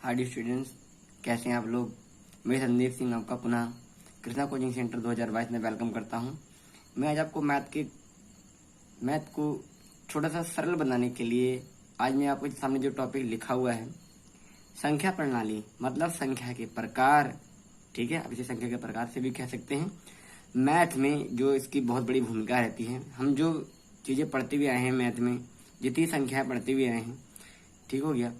Hi dear students, कैसे हैं आप लोग। मैं संदीप सिंह आपका पुनः कृष्णा कोचिंग सेंटर 2022 में वेलकम करता हूं। मैं आज आपको मैथ को छोटा सा सरल बनाने के लिए आज मैं आपके सामने जो टॉपिक लिखा हुआ है, संख्या प्रणाली मतलब संख्या के प्रकार। ठीक है, अब इसे संख्या के प्रकार से भी कह सकते हैं। मैथ में जो इसकी बहुत बड़ी भूमिका रहती है, हम जो चीज़ें पढ़ते हुए आए हैं मैथ में, जितनी संख्याएं पढ़ते हुए आए हैं, ठीक हो गया,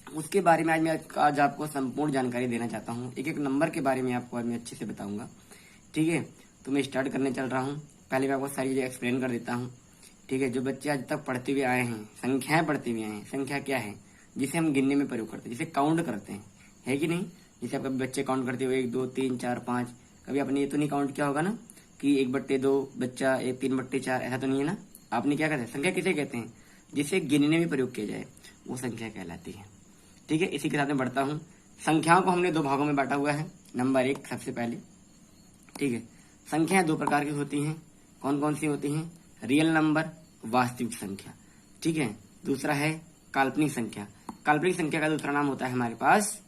उसके बारे में आज आपको संपूर्ण जानकारी देना चाहता हूँ। एक एक नंबर के बारे में आपको आज मैं अच्छे से बताऊंगा। ठीक है, तो मैं स्टार्ट करने चल रहा हूँ। पहले मैं आपको सारी चीज़ें एक्सप्लेन कर देता हूँ। ठीक है, जो बच्चे आज तक पढ़ते हुए आए हैं, संख्याएं पढ़ते हुए आए हैं। संख्या क्या है? जिसे हम गिनने में प्रयोग करते हैं, जिसे काउंट करते हैं, है कि नहीं। जैसे आप कभी बच्चे काउंट करते हुए 1 2 3 4 5, कभी आपने ये तो नहीं काउंट किया होगा ना कि 1/2 बच्चा 3/4, ऐसा तो नहीं है ना। आपने क्या कहते हैं? संख्या किसे कहते हैं? जिसे गिनने में प्रयोग किया जाए वो संख्या कहलाती है। ठीक है, इसी के साथ में बढ़ता हूँ। संख्याओं को हमने 2 भागों में बांटा हुआ है। नंबर 1 सबसे पहले, ठीक है, संख्याएं 2 प्रकार की होती हैं। कौन कौन सी होती हैं? रियल नंबर, वास्तविक संख्या। ठीक है, दूसरा है काल्पनिक संख्या। काल्पनिक संख्या का दूसरा नाम होता है हमारे पास,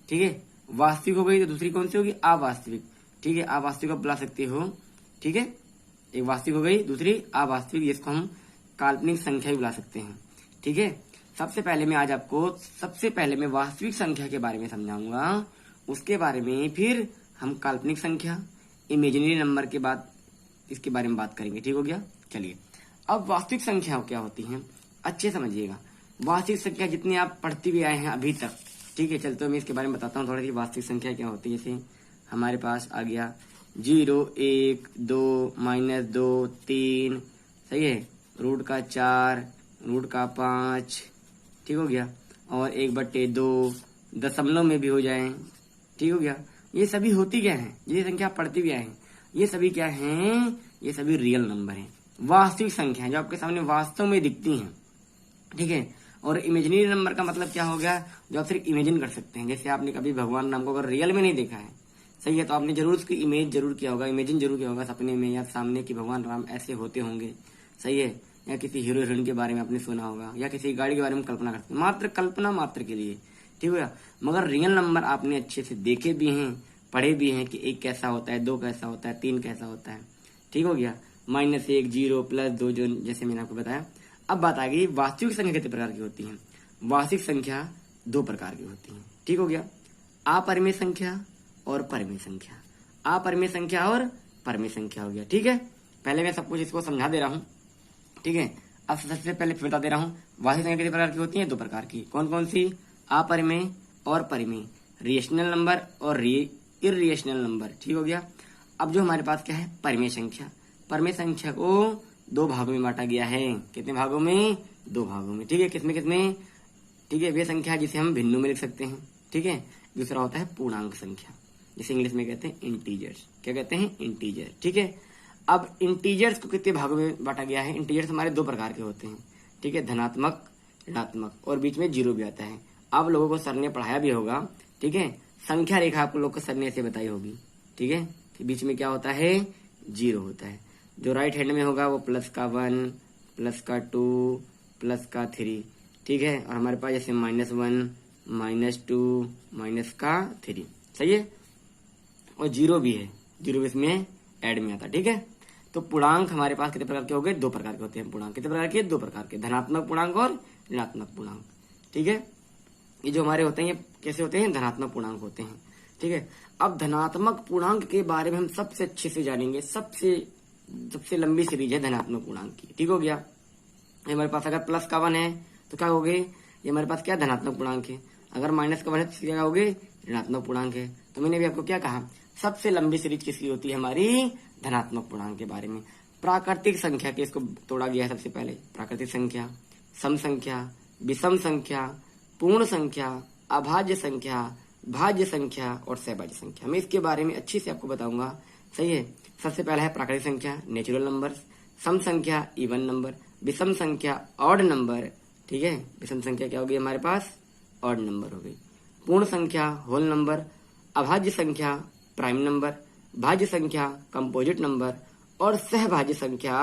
ठीक है, वास्तविक हो गई तो दूसरी कौन सी होगी? अवास्तविक। ठीक है, अवास्तविक को बुला सकते हो। ठीक है, एक वास्तविक हो गई, दूसरी अवास्तविक, जिसको हम काल्पनिक संख्या भी बुला सकते हैं। ठीक है, सबसे पहले मैं वास्तविक संख्या के बारे में समझाऊंगा। उसके बारे में फिर हम काल्पनिक संख्या, इमेजिनरी नंबर के बाद इसके बारे में बात करेंगे। ठीक हो गया, चलिए। अब वास्तविक संख्या क्या होती हैं, अच्छे समझिएगा। वास्तविक संख्या जितनी आप पढ़ते हुए आए हैं अभी तक, ठीक है, चलते मैं इसके बारे में बताता हूँ थोड़ी सी वास्तविक संख्या क्या होती है। जैसे हमारे पास आ गया 0 1 2 -2 3, सही है, √4, √5, ठीक हो गया, और 1/2 दशमलव में भी हो जाए। ठीक हो गया, ये सभी होती क्या है? ये संख्या पढ़ते हुए आए हैं, ये सभी क्या हैं? ये सभी रियल नंबर हैं, वास्तविक संख्या जो आपके सामने वास्तव में दिखती हैं। ठीक है, और इमेजिनरी नंबर का मतलब क्या हो गया? जो आप सिर्फ इमेजिन कर सकते हैं। जैसे आपने कभी भगवान राम को अगर रियल में नहीं देखा है, सही है, तो आपने जरूर उसकी इमेज जरूर किया होगा, इमेजिन जरूर किया होगा सपने में या सामने कि भगवान राम ऐसे होते होंगे, सही है, या किसी हीरो हीरोइन के बारे में आपने सुना होगा, या किसी गाड़ी के बारे में कल्पना करते हैं, मात्र कल्पना मात्र के लिए। ठीक है, मगर रियल नंबर आपने अच्छे से देखे भी हैं, पढ़े भी हैं कि 1 कैसा होता है, 2 कैसा होता है, 3 कैसा होता है। ठीक हो गया, -1 0 +2, जो जैसे मैंने आपको बताया। अब बात आ गई वास्तविक संख्या कितने प्रकार की होती है। वास्तविक संख्या 2 प्रकार की होती है। ठीक हो गया, अपरिमेय संख्या और परिमेय संख्या। अपरिमेय संख्या और परिमेय संख्या हो गया। ठीक है, पहले मैं सब कुछ इसको समझा दे रहा हूँ। ठीक है, अब सबसे पहले बता दे रहा हूँ वास्तविक संख्या कितने प्रकार की होती है? 2 प्रकार की। कौन कौन सी? अपरिमेय और परिमेय, रेशनल नंबर और इर्रेशनल नंबर। ठीक हो गया, अब जो हमारे पास क्या है? परिमेय संख्या। परिमेय संख्या को 2 भागों में बांटा गया है। कितने भागों में? 2 भागों में। ठीक है, किसमें किसमें? ठीक है, वे संख्या जिसे हम भिन्नों में लिख सकते हैं। ठीक है, दूसरा होता है पूर्णांक संख्या, जिसे इंग्लिश में कहते हैं इंटीजर्स। क्या कहते हैं? इंटीजर। ठीक है, अब इंटीजर्स को कितने भागों में बांटा गया है? इंटीजर्स हमारे 2 प्रकार के होते हैं। ठीक है, धनात्मक, ऋणात्मक, और बीच में 0 भी आता है। आप लोगों को सर ने पढ़ाया भी होगा। ठीक है, संख्या रेखा आपको लोग को सर ने ऐसे बताई होगी। ठीक है, कि बीच में क्या होता है? 0 होता है। जो राइट हैंड में होगा वो +1, +2, +3। ठीक है, और हमारे पास जैसे -1, -2, -3, सही है, और 0 भी है, 0 इसमें ऐड में आता है। ठीक है, तो पूर्णांक हमारे पास कितने प्रकार के हो गए? 2 प्रकार के होते हैं पूर्णांक। कितने प्रकार के? 2 प्रकार के, धनात्मक पूर्णांक और ऋणात्मक पूर्णांक। ठीक है, ये जो हमारे होते हैं ये कैसे होते हैं? धनात्मक पूर्णांक होते हैं। ठीक है, अब धनात्मक पूर्णांक के बारे में हम सबसे अच्छे से जानेंगे। सबसे लंबी सीरीज है धनात्मक पूर्णांक की। ठीक हो गया, हमारे पास अगर +1 है तो क्या हो गए? ये हमारे पास क्या? धनात्मक पूर्णांक है। अगर -1 है तो क्या हो गए? ऋणात्मक पूर्णांक है। तो मैंने भी आपको क्या कहा? सबसे लंबी सीरीज किसकी होती है? हमारी धनात्मक पूर्णांक के बारे में। प्राकृतिक संख्या के इसको तोड़ा गया है सबसे पहले। प्राकृतिक संख्या, सम संख्या, विषम संख्या, पूर्ण संख्या, अभाज्य संख्या, भाज्य संख्या और सहभाज्य संख्या। मैं इसके बारे में अच्छे से आपको बताऊंगा। सही है, सबसे पहला है प्राकृतिक संख्या, नेचुरल नंबर। सम संख्या, इवन नंबर। विषम संख्या, ऑड नंबर। ठीक है, विषम संख्या क्या होगी हमारे पास? ऑड नंबर हो गई। पूर्ण संख्या, होल नंबर। अभाज्य संख्या, प्राइम नंबर। भाज्य संख्या, कंपोजिट नंबर। और सहभाज्य संख्या,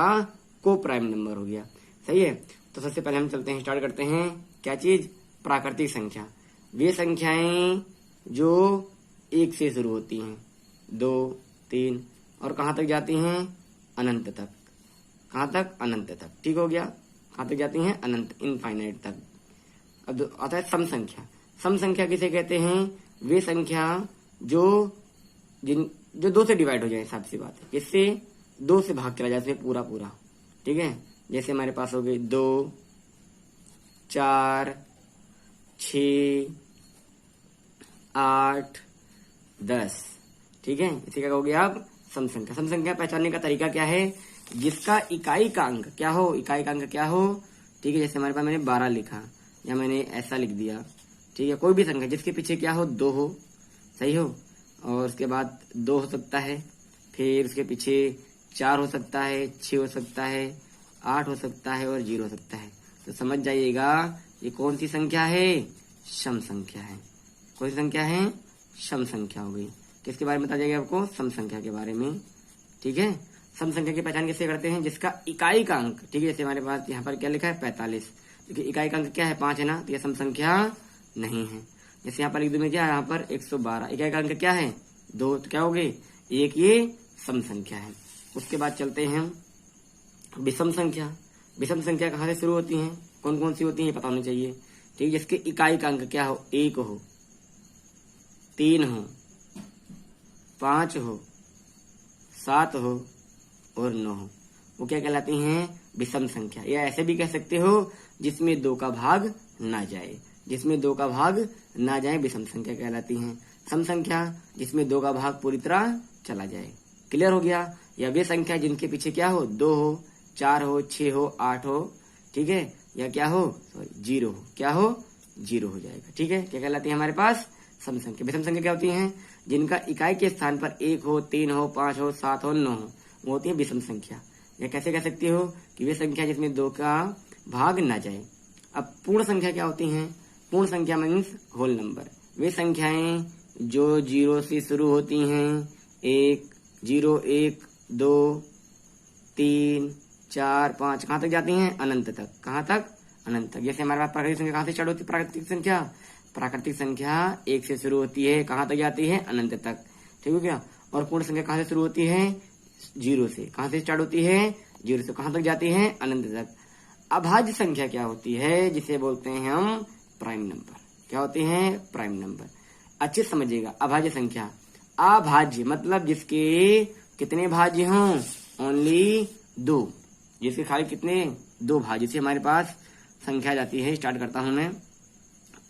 को प्राइम नंबर हो गया। सही है, तो सबसे पहले हम चलते हैं, स्टार्ट करते हैं क्या चीज? प्राकृतिक संख्या। वे संख्याएं जो 1 से शुरू होती हैं, 2, 3 और कहाँ तक जाती हैं? अनंत तक। कहाँ तक? अनंत तक। ठीक हो गया? कहाँ तक जाती हैं? अनंत, इनफाइनाइट तक। अब आता है सम संख्या। सम संख्या किसे कहते हैं? वे संख्या जो 2 से डिवाइड हो जाए, साफ सी बात है, इससे 2 से भाग चला जाए पूरा पूरा। ठीक है, जैसे हमारे पास हो गई 2, 4, 6, 8, 10। ठीक है, इसे क्या कहोगे आप? सम संख्या। सम संख्या पहचानने का तरीका क्या है? जिसका इकाई का अंक क्या हो? इकाई का अंक क्या हो? ठीक है, जैसे हमारे पास मैंने 12 लिखा या मैंने ऐसा लिख दिया। ठीक है, कोई भी संख्या जिसके पीछे क्या हो? 2 हो, सही हो, और उसके बाद 2 हो सकता है, फिर उसके पीछे 4 हो सकता है, 6 हो सकता है, 8 हो सकता है और 0 हो सकता है। तो समझ जाइएगा ये कौन सी संख्या है? सम संख्या है। कौन सी संख्या है? सम संख्या हो गई। किसके बारे में बता जाएगा आपको? सम संख्या के बारे में। ठीक है, सम संख्या की पहचान कैसे करते हैं? जिसका इकाई का अंक, ठीक है, जैसे हमारे पास यहाँ पर क्या लिखा है? 45। देखिए इकाई का अंक क्या है? 5 है ना, तो यह सम संख्या नहीं है। जैसे यहाँ पर लिख दूं मैं क्या? यहाँ पर 112, इकाई का अंक क्या है? 2, तो क्या हो गए? 1, ये सम संख्या है। उसके बाद चलते हैं विषम संख्या। विषम संख्या कहाँ से शुरू होती हैं? कौन कौन सी होती है पता होनी चाहिए। ठीक है, जिसके इकाई का अंक क्या हो? 1 हो, 3 हो, 5 हो, 7 हो और 9 हो, वो क्या कहलाती हैं? विषम संख्या। या ऐसे भी कह सकते हो जिसमें 2 का भाग ना जाए। जिसमें 2 का भाग ना जाए विषम संख्या कहलाती हैं। सम संख्या जिसमें 2 का भाग पूरी तरह चला जाए। क्लियर हो गया? या वे संख्या जिनके पीछे क्या हो? 2 हो, 4 हो, 6 हो, 8 हो। ठीक है, या क्या हो? 0 हो। क्या हो? 0 हो जाएगा। ठीक है, क्या कहलाती है हमारे पास? सम संख्या। विषम संख्या क्या होती हैं? जिनका इकाई के स्थान पर 1 हो, 3 हो, 5 हो, 7 हो, 9 हो, वो होती है विषम संख्या। या कैसे कह सकती हो कि वे संख्या जिसमें 2 का भाग ना जाए। अब पूर्ण संख्या क्या होती हैं? पूर्ण संख्या मीन्स होल नंबर। वे संख्याएं जो 0 से शुरू होती हैं, 1, 0, 1, 2, 3, 4, 5, कहाँ तक जाती हैं? अनंत तक। कहाँ तक? अनंत तक। जैसे हमारे पास प्राकृतिक संख्या कहाँ से स्टार्ट होती है? प्राकृतिक संख्या, प्राकृतिक संख्या 1 से शुरू होती है, कहाँ तक जाती है? अनंत तक। ठीक हो गया? और पूर्ण संख्या कहाँ से शुरू होती है? 0 से। कहाँ से स्टार्ट होती है? 0 से। कहाँ तक जाती है? अनंत तक। अभाज्य संख्या क्या होती है? जिसे बोलते हैं हम प्राइम नंबर। क्या होते हैं? Prime number. अच्छे समझिएगा, अभाज्य संख्या। अभाज्य मतलब जिसके कितने भाज्य हों? ओनली 2। जिसके खाली कितने? 2 भाज्य। से हमारे पास संख्या जाती है, स्टार्ट करता हूं मैं,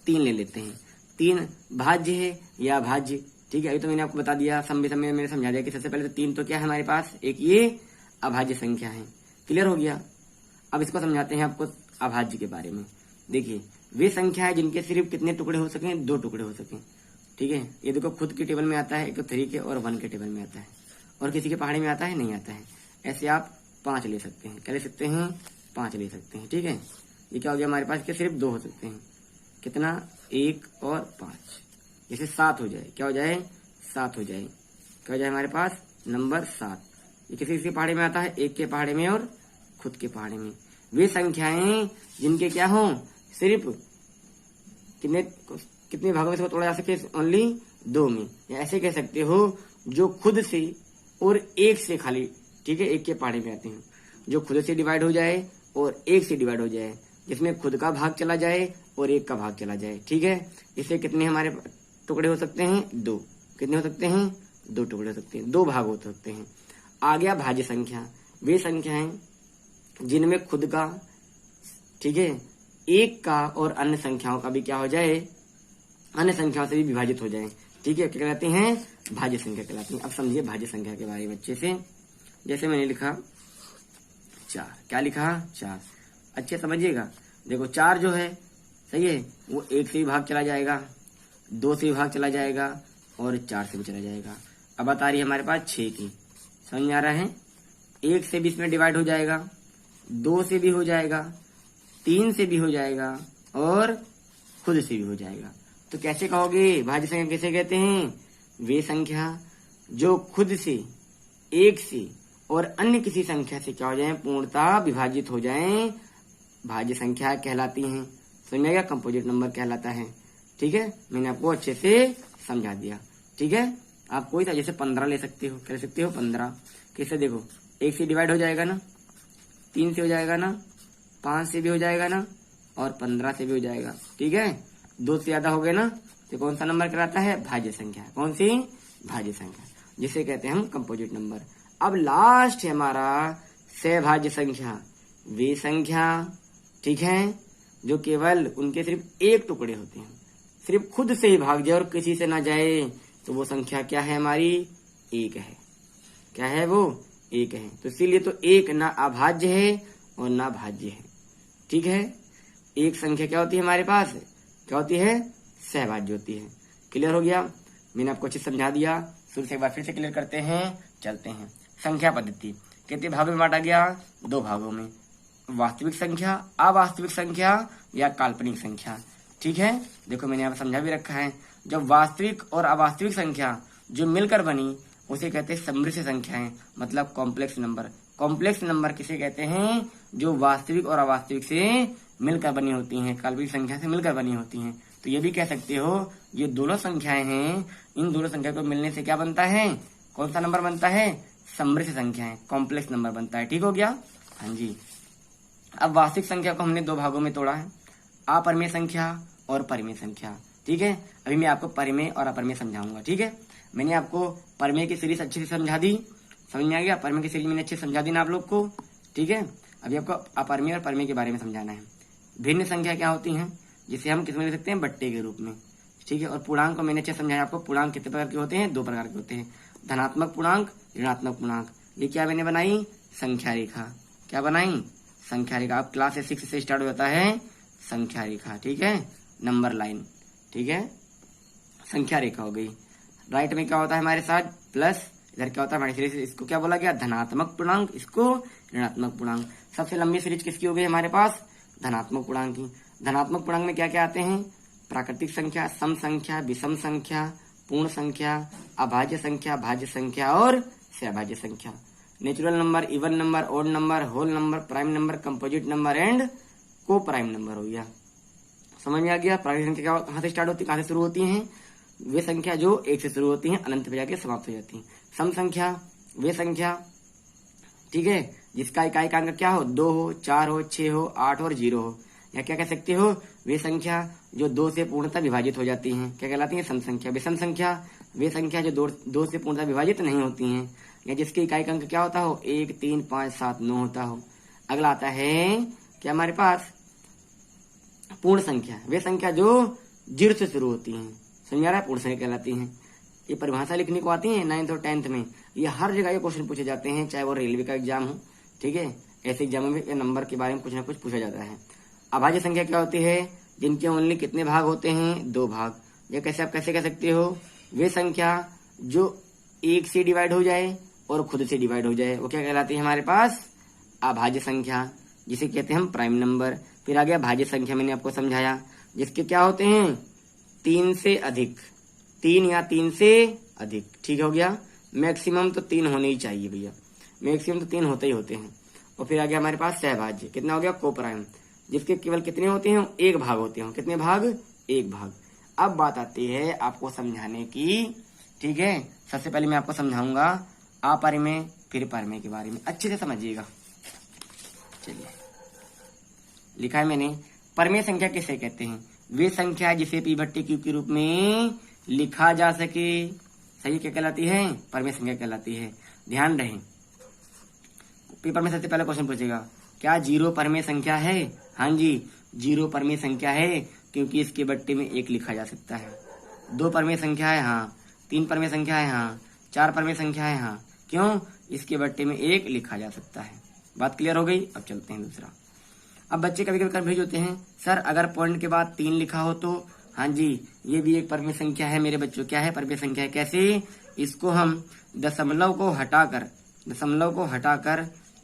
3 ले लेते हैं। 3 भाज्य है या अभाज्य। ठीक है, अभी तो मैंने आपको बता दिया, समय मैंने समझा दिया कि सबसे पहले तो 3 तो क्या है हमारे पास? एक ये अभाज्य संख्या है। क्लियर हो गया? अब इसको समझाते हैं आपको अभाज्य के बारे में। देखिए, वे संख्या है जिनके सिर्फ कितने टुकड़े हो सकें? 2 टुकड़े हो सकें। ठीक है, ये देखो खुद के टेबल में आता है, एक तो 3 के और 1 के टेबल में आता है, और किसी के पहाड़ी में आता है, नहीं आता है। ऐसे आप 5 ले सकते हैं। क्या ले सकते हैं? 5 ले सकते हैं। ठीक है, ये क्या हो गया हमारे पास? के सिर्फ 2 हो सकते हैं। कितना? 1 और 5। जैसे 7 हो जाए, क्या हो जाए? 7 हो जाए। क्या हो जाए हमारे पास? नंबर 7। ये किसी किसी पहाड़ी में आता है, एक के पहाड़ी में और खुद के पहाड़ी में। वे संख्याएं जिनके क्या हो? सिर्फ कितने भागों में से तोड़ा जा सके? ओनली 2 में। या ऐसे कह सकते हो जो खुद से और 1 से खाली, ठीक है, एक के पहाड़ी में आते हैं, जो खुद से डिवाइड हो जाए और 1 से डिवाइड हो जाए, जिसमें खुद का भाग चला जाए और 1 का भाग चला जाए। ठीक है, इससे कितने हमारे टुकड़े हो सकते हैं? 2। कितने हो सकते हैं? 2 टुकड़े हो सकते हैं, 2 भाग हो सकते हैं। आ गया भाज्य संख्या। वे संख्याएं जिनमें खुद का, ठीक है, 1 का और अन्य संख्याओं का भी क्या हो जाए? अन्य संख्याओं से भी विभाजित हो जाए। ठीक है, क्या कहलाती हैं? भाज्य संख्या कहलाती हैं। अब समझिए भाज्य संख्या के बारे में अच्छे से। जैसे मैंने लिखा 4। क्या लिखा? 4। अच्छे समझिएगा। देखो 4 जो है, सही है, वो 1 से भी भाग चला जाएगा, 2 से भी भाग चला जाएगा और 4 से भी चला जाएगा। अब बात आ रही है हमारे पास 6 की। समझ में आ रहा है? 1 से भी इसमें डिवाइड हो जाएगा, 2 से भी हो जाएगा, 3 से भी हो जाएगा और खुद से भी हो जाएगा। तो कैसे कहोगे भाज्य संख्या कैसे कहते हैं? वे संख्या जो खुद से, 1 से और अन्य किसी संख्या से क्या हो जाए? पूर्णतः विभाजित हो जाएं, भाज्य संख्या कहलाती हैं। समझ में आ गया? कंपोजिट नंबर कहलाता है। ठीक है, मैंने आपको अच्छे से समझा दिया। ठीक है, आप कोई सा जैसे 15 ले सकते हो, क्या ले सकते हो 15, कैसे देखो 1 से डिवाइड हो जाएगा ना, 3 से हो जाएगा ना, 5 से भी हो जाएगा ना, और 15 से भी हो जाएगा। ठीक है, 2 से ज्यादा हो गए ना तो कौन सा नंबर कहलाता है, भाज्य संख्या। कौन सी, भाज्य संख्या, जिसे कहते हैं हम कंपोजिट नंबर। अब लास्ट है हमारा सहभाज्य संख्या, वे संख्या, ठीक है, जो केवल उनके सिर्फ एक टुकड़े होते हैं, सिर्फ खुद से ही भाग जाए और किसी से ना जाए, तो वो संख्या क्या है हमारी, 1 है। क्या है वो, 1 है। तो इसीलिए तो 1 ना अभाज्य है और ना भाज्य है। ठीक है, एक संख्या क्या होती है हमारे पास, क्या होती है, सहभाज्य होती है। क्लियर हो गया, मैंने आपको अच्छे से समझा दिया। शुरू से एक बार फिर से क्लियर करते हैं, चलते हैं। संख्या पद्धति कितने भागों में बांटा गया, 2 भागों में, वास्तविक संख्या, अवास्तविक संख्या या काल्पनिक संख्या। ठीक है, देखो मैंने यहाँ समझा भी रखा है, जब वास्तविक और अवास्तविक संख्या जो मिलकर बनी उसे कहते हैं सम्मिश्र संख्याएं, मतलब कॉम्प्लेक्स नंबर। कॉम्प्लेक्स नंबर किसे कहते हैं, जो वास्तविक और अवास्तविक से मिलकर बनी होती हैं, काल्पनिक संख्या से मिलकर बनी होती हैं। तो ये भी कह सकते हो ये दोनों संख्याएं हैं, इन दोनों संख्या को मिलने से क्या बनता है, कौन सा नंबर बनता है, सम्मिश्र संख्याएं, कॉम्प्लेक्स नंबर बनता है। ठीक हो गया, हाँ जी। अब वास्तविक संख्या को हमने 2 भागों में तोड़ा है, अपरिमेय संख्या और परिमेय संख्या। ठीक है, अभी मैं आपको परिमेय और अपरिमेय समझाऊंगा। ठीक है, मैंने आपको परिमेय की सीरीज अच्छे से समझा दी, समझ में आ गया, परिमेय की सीरीज मैंने अच्छे से समझा दी ना आप लोग को। ठीक है, अभी आपको अपरिमेय और परिमेय के बारे में समझाना है। भिन्न संख्या क्या होती हैं, जिसे हम किस में लिख सकते हैं, बट्टे के रूप में। ठीक है, और पूर्णांक को मैंने अच्छे समझाया आपको। पूर्णांक कितने प्रकार के होते हैं, 2 प्रकार के होते हैं, धनात्मक पूर्णांक, ऋणात्मक पूर्णांक। ये क्या मैंने बनाई, संख्या रेखा। क्या बनाई, संख्या रेखा। अब क्लास 6 से स्टार्ट हो जाता है संख्या रेखा। ठीक है, नंबर लाइन। ठीक है, संख्या रेखा हो गई। राइट में क्या होता है हमारे साथ, प्लस, इधर क्या होता है हमारी सीरीज, इसको क्या बोला गया, धनात्मक पूर्णांक, इसको ऋणात्मक पूर्णांक। सबसे लंबी सीरीज किसकी हो गई हमारे पास, धनात्मक पूर्णांक की। धनात्मक पूर्णांक में क्या क्या आते हैं, प्राकृतिक संख्या, सम संख्या, विषम संख्या, पूर्ण संख्या, अभाज्य संख्या, भाज्य संख्या और सहभाज्य संख्या। Natural number, even number, odd number, whole number, prime number, composite number and coprime number हो गया। समझ में आ गया। प्राकृतिक संख्या कहाँ से स्टार्ट होती है, कहाँ से शुरू होती है, वे संख्या जो 1 से शुरू होती है, अनंत पे जाके समाप्त हो जाती है। सम संख्या, वे संख्या, ठीक है, जिसका इकाई अंक क्या हो, 2 हो, 4 हो, 6 हो, 8 और 0 हो। या क्या कह सकते हो, वे संख्या जो 2 से पूर्णतः विभाजित हो जाती हैं, क्या कहलाती है, सम संख्या। विषम संख्या, वे संख्या जो 2 से पूर्णतः विभाजित नहीं होती हैं, या जिसके इकाई अंक क्या होता हो, 1, 3, 5, 7, 9 होता हो। अगला आता है क्या हमारे पास, पूर्ण संख्या। वे संख्या जो 0 से शुरू होती हैं, समझ आ रहा है, पूर्ण संख्या कहलाती हैं। ये परिभाषा लिखने को आती है 9th और 10th में, ये हर जगह ये क्वेश्चन पूछे जाते हैं, चाहे वो रेलवे का एग्जाम हो। ठीक है, ऐसे एग्जाम में नंबर के बारे में कुछ ना कुछ पूछा जाता है। अभाज्य संख्या क्या होती है, जिनके ओनली कितने भाग होते हैं, 2 भाग। ये कैसे आप कैसे कह सकते हो, वे संख्या जो 1 से डिवाइड हो जाए और खुद से डिवाइड हो जाए, वो क्या कहलाती है हमारे पास, अभाज्य संख्या, जिसे कहते हैं हम प्राइम नंबर। फिर आ गया भाज्य संख्या, मैंने आपको समझाया, जिसके क्या होते हैं, 3 से अधिक, 3 या 3 से अधिक। ठीक हो गया, मैक्सिमम तो 3 होने ही चाहिए भैया, मैक्सिमम तो 3 होते ही होते हैं। और फिर आ गया हमारे पास सहभाज्य, कितना हो गया, को प्राइम, जिसके केवल कितने होते हैं, 1 भाग होते हैं। कितने भाग, 1 भाग। अब बात आती है आपको समझाने की। ठीक है, सबसे पहले मैं आपको समझाऊंगा अपरिमेय फिर परिमेय के बारे में, अच्छे से समझिएगा। चलिए, लिखा है मैंने, परिमेय संख्या किसे कहते हैं, वे संख्या जिसे पी बट्टे क्यू के रूप में लिखा जा सके। सही क्या कहलाती है, परिमेय संख्या कहलाती है। ध्यान रहे, पेपर में सबसे पहले क्वेश्चन पूछेगा, क्या 0 परिमेय संख्या है। हाँ जी, 0 परिमेय संख्या है, क्योंकि इसके बट्टे में 1 लिखा जा सकता है। 2 परिमेय संख्या है, हाँ। 3 परिमेय संख्या है, हाँ। 4 परिमेय संख्या है, हाँ। क्यों, इसके बट्टे में 1 लिखा जा सकता है। बात क्लियर हो गई। अब चलते हैं दूसरा। अब बच्चे कभी कभी कन्फ्यूज होते हैं, सर अगर पॉइंट के बाद 3 लिखा हो तो। हाँ जी, ये भी एक परिमेय संख्या है मेरे बच्चों। क्या है, परिमेय संख्या है। कैसे, इसको हम दशमलव को हटाकर,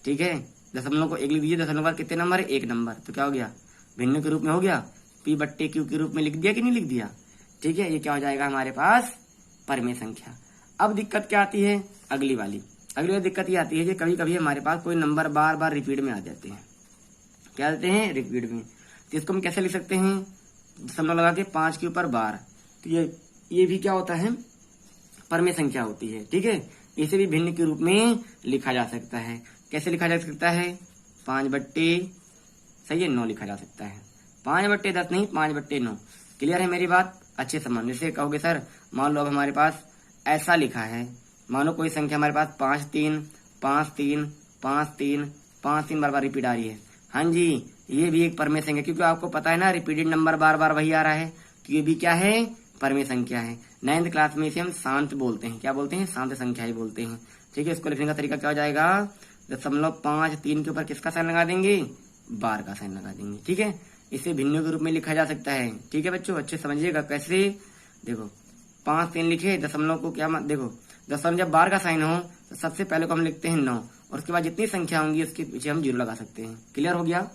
ठीक है, दशमलव को 1 लिख दीजिए, दशमलव कितने नंबर है, 1 नंबर, तो क्या हो गया, भिन्न के रूप में हो गया, पी बट्टे क्यू के रूप में लिख दिया कि नहीं लिख दिया। ठीक है, ये क्या हो जाएगा हमारे पास, परिमेय संख्या। अब दिक्कत क्या आती है, अगली वाली दिक्कत ये आती है कि कभी कभी हमारे पास कोई नंबर बार बार रिपीट में आ जाते हैं। क्या आते हैं, रिपीट में। तो इसको हम कैसे लिख सकते हैं, दशमलव लगा के 5 के ऊपर बार, तो ये भी क्या होता है, परमेय संख्या होती है। ठीक है, इसे भी भिन्न के रूप में लिखा जा सकता है। कैसे लिखा जा सकता है, 5/9 लिखा जा सकता है। 5/10 नहीं, 5/9। क्लियर है मेरी बात, अच्छे से मान। जैसे कहोगे सर मान लो अब हमारे पास ऐसा लिखा है, मानो कोई संख्या हमारे पास 5 3 5 3 5 3 5 3 बार बार रिपीट आ रही है। हाँ जी, ये भी एक परमेय संख्या, क्योंकि आपको पता है ना रिपीटेड नंबर बार बार वही आ रहा है, तो ये भी क्या है, परमेय संख्या है। 9th क्लास में इसे हम शांत बोलते हैं। क्या बोलते हैं, शांत संख्या ही बोलते हैं। ठीक है, इसको लिखने का तरीका क्या हो जाएगा, 0.53 के ऊपर किसका साइन लगा देंगे, बार का साइन लगा देंगे। ठीक है, इसे भिन्नों के रूप में लिखा जा सकता है। ठीक है बच्चों, अच्छे समझिएगा कैसे। देखो 5 3 लिखे, दशमलव को क्या देखो, दशमलव जब बार का साइन हो तो सबसे पहले को हम लिखते हैं 9, और उसके बाद जितनी संख्या होंगी उसके पीछे हम 0 लगा सकते हैं। क्लियर हो गया,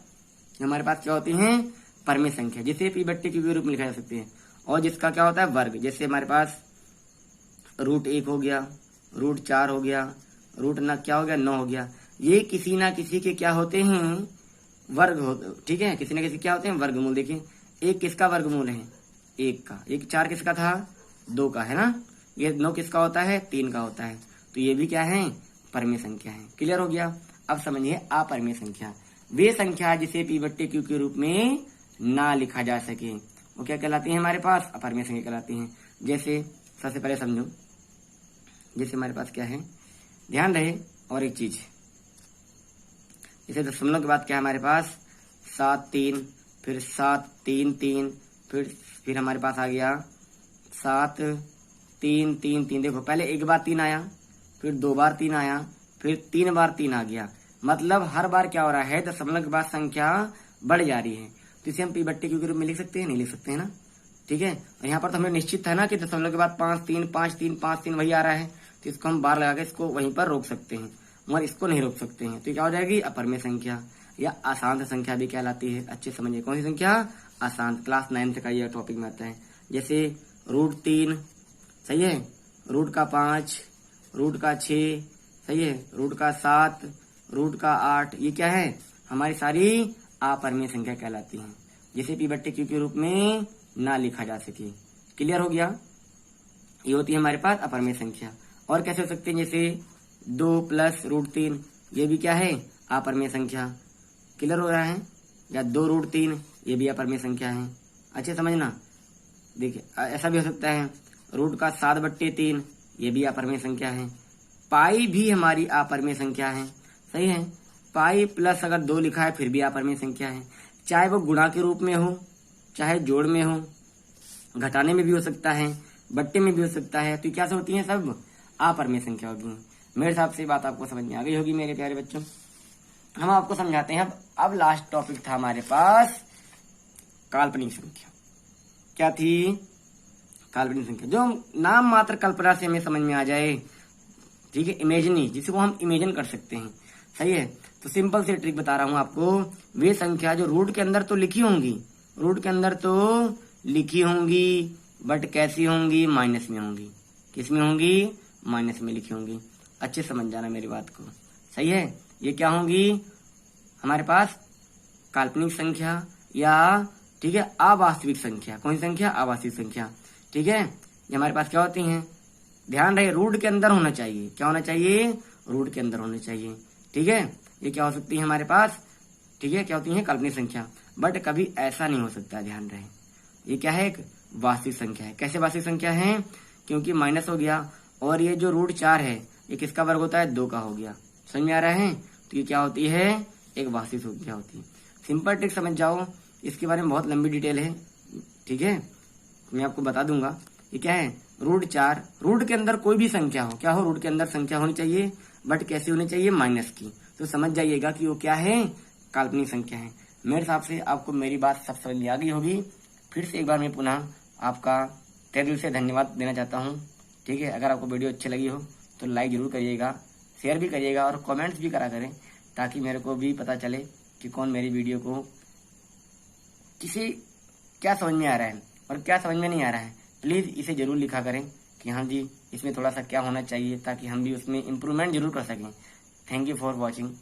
हमारे पास क्या होती है, परमेय संख्या, जिसे P/Q के रूप में लिखा जा सकते हैं। और जिसका क्या होता है, वर्ग, जैसे हमारे पास √1 हो गया, √4 हो गया, क्या हो गया, 9 हो गया। ये किसी ना किसी के क्या होते हैं, वर्ग होते। ठीक है, किसी ना किसी क्या होते हैं, वर्गमूल। देखिए एक किसका वर्गमूल है, 1 का। 1 4 किसका था, 2 का, है ना। ये 9 किसका होता है, 3 का होता है। तो ये भी क्या है, परमेय संख्या है। क्लियर हो गया। अब समझिए अपरमेय संख्या, वे संख्या जिसे P/Q के रूप में ना लिखा जा सके, वो क्या कहलाती है, हमारे पास अपरमेय संख्या कहलाती हैं। जैसे सबसे पहले समझो, जैसे हमारे पास क्या है, ध्यान रहे और एक चीज, जैसे दशमलव के बाद क्या है हमारे पास 7 3, फिर 7 3 3, फिर हमारे पास आ गया 7 3 3 3। देखो पहले एक बार 3 आया, फिर 2 बार 3 आया, फिर 3 बार 3 आ गया। मतलब हर बार क्या हो रहा है, दशमलव के बाद संख्या बढ़ जा रही है। तो इसे हम P/Q के रूप में लिख सकते हैं, नहीं लिख सकते हैं ना। ठीक है, और यहाँ पर तो हमें निश्चित था ना कि दशमलव के बाद 5 3 5 3 5 3 वही आ रहा है, तो इसको हम बार लगा के इसको वहीं पर रोक सकते हैं, मगर इसको नहीं रोक सकते हैं। तो क्या हो जाएगी, अपरमेय संख्या या अशांत संख्या भी कहलाती है। अच्छे समझिए कौन सी संख्या, अशांत। क्लास 9th का ये टॉपिक में आता है। जैसे √3 सही है, √5, √6 सही है, √7, √8, ये क्या है, हमारी सारी अपरमेय संख्या कहलाती हैं, जिसे P/Q के रूप में ना लिखा जा सके। क्लियर हो गया, ये होती है हमारे पास अपरमेय संख्या। और कैसे हो सकते हैं, जैसे 2 + √3, ये भी क्या है, अपरमेय संख्या। क्लियर हो रहा है, या 2 √3, ये भी अपरमेय संख्या है। अच्छे समझना, देखिए ऐसा भी हो सकता है, √7/3, ये भी अपरमेय संख्या है। पाई भी हमारी अपरमेय संख्या है, सही है। पाई प्लस अगर 2 लिखा है फिर भी अपरमेय संख्या है, चाहे वो गुणा के रूप में हो, चाहे जोड़ में हो, घटाने में भी हो सकता है, बट्टे में भी हो सकता है। तो क्या से होती है, सब अपरमेय संख्या होगी। मेरे हिसाब से बात आपको समझ में आ गई होगी मेरे प्यारे बच्चों। हम आपको समझाते हैं। अब लास्ट टॉपिक था हमारे पास काल्पनिक संख्या। क्या थी, काल्पनिक संख्या, जो नाम मात्र कल्पना से हमें समझ में आ जाए। ठीक है, इमेजिनी, जिसको हम इमेजिन कर सकते हैं, सही है। तो सिंपल से ट्रिक बता रहा हूं आपको, वे संख्या जो रूट के अंदर तो लिखी होंगी, रूट के अंदर तो लिखी होंगी, बट कैसी होंगी, माइनस में होंगी। किस में होंगी, माइनस में लिखी होंगी। अच्छे समझ जाना मेरी बात को, सही है। ये क्या होंगी, हमारे पास काल्पनिक संख्या या ठीक है अवास्तविक संख्या। कौन सी संख्या, अवास्तविक संख्या। ठीक है, ये हमारे पास क्या होती हैं, ध्यान रहे रूट के अंदर होना चाहिए। क्या होना चाहिए, रूट के अंदर होना चाहिए। ठीक है, ये क्या हो सकती है हमारे पास, ठीक है, क्या होती है, काल्पनिक संख्या। बट कभी ऐसा नहीं हो सकता, ध्यान रहे। ये क्या है, एक वास्तविक संख्या है। कैसे वास्तविक संख्या है, क्योंकि माइनस हो गया, और ये जो √4 है ये किसका वर्ग होता है, 2 का हो गया। समझ में आ रहा है, तो ये क्या होती है, एक वास्तविक संख्या होती है। सिंपल ट्रिक समझ जाओ, इसके बारे में बहुत लंबी डिटेल है। ठीक है, मैं आपको बता दूंगा। ये क्या है, √4, रूट के अंदर कोई भी संख्या हो, क्या हो, रूट के अंदर संख्या होनी चाहिए, बट कैसी होनी चाहिए, माइनस की। तो समझ जाइएगा कि वो क्या है, काल्पनिक संख्या है। मेरे हिसाब से आपको मेरी बात सब समझ में आ गई होगी। फिर से एक बार मैं पुनः आपका तहे दिल से धन्यवाद देना चाहता हूँ। ठीक है, अगर आपको वीडियो अच्छी लगी हो तो लाइक जरूर करिएगा, शेयर भी करिएगा और कमेंट्स भी करा करें, ताकि मेरे को भी पता चले कि कौन मेरी वीडियो को किसी क्या समझ में आ रहा है और क्या समझ में नहीं आ रहा है। प्लीज़ इसे जरूर लिखा करें कि हाँ जी इसमें थोड़ा सा क्या होना चाहिए, ताकि हम भी उसमें इम्प्रूवमेंट जरूर कर सकें। Thank you for watching.